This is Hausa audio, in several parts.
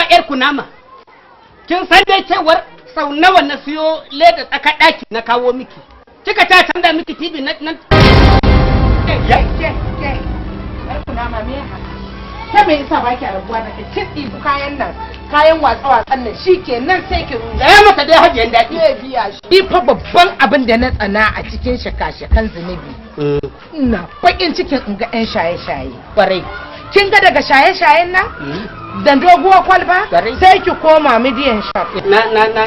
yar kunama. Kin san dai cewar sau nawa na siyo leda tsaka daki na kawo miki. Kika ta canza miki TV nan. Yar kunama me haka? Ta me yasa baki rabuwa da kin ɗibi kayan nan? Kayan watsa-watsan nan shikenan sai ki ruga. Ya mata dai hajiyan daɗi. Zai biya shi. Ni fa babban abin da na tsana a cikin shaka-shakan zunubi. Ina bakin cikin in ga 'yan shaye-shaye. Kwarai. Kin ga daga shaye-shayen nan? Da doguwar kwalba? Sai ki koma midiyan shop.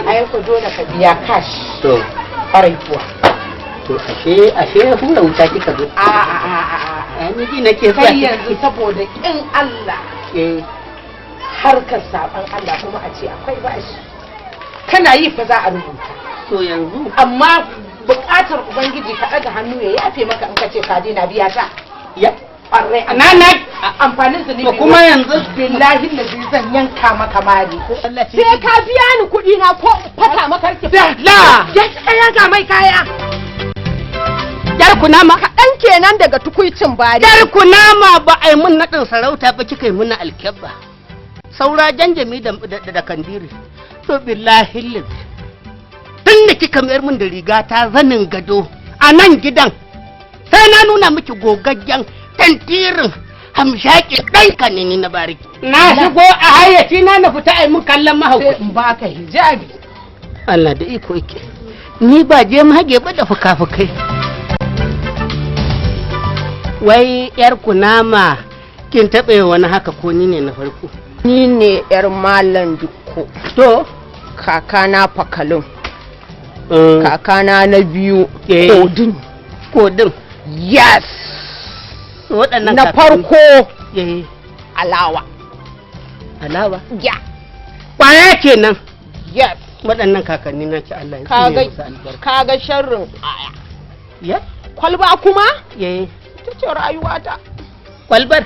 Ai ku dole ka biya cash. To. Kwarai kuwa. To ashe hura wuta kika zo. Ni ji nake so. Sai yanzu saboda kin Allah. Harkar saban Allah kuma a ce akwai bashi. Kana yi fa za a rubuta. To yanzu. Amma buƙatar Ubangiji ka ɗaga hannu ya yafe maka in ka ce ka daina biya ta. Ya. Ƙwarai. Amfanin su ne. Kuma yanzu. Billahi na zan yanka maka mari. Sai ka biya ni kuɗi na ko fata maka ki. La. Ya tsaya ga mai kaya. Yar kunama. Kaɗan kenan daga tukuicin bari. Yar kunama ba a yi mun naɗin sarauta ba kika yi muna alkyabba. Saura janjami da kandiri. To billahi lillahi. Tun da kika mayar min da riga ta zanin gado a nan gidan. Sai na nuna miki gogaggen tantirin hamshaki ɗan kanini na bariki. Na shigo a hayyaci na fita a yi mun kallon mahaukaci. In baka hijabi. Allah da iko yake. Ni ba je mage ba da fuka-fukai. Wai yar kunama kin taɓa wani haka ko ni ne na farko? Ni ne yar Malam Dukko. To? Kakana Fakalin. Kakana na biyu Kodin. Kodin? Yes! Waɗannan na farko Alawa. Alawa? Ya. Kwaya kenan? Yes. Waɗannan kakanni na ci Allah ya tsine musu albarka. Kaga sharrin kwaya. Ya? Kwalba kuma? Ita ce rayuwata. Kwalbar?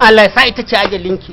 Allah ya sa ita ce ajalinki.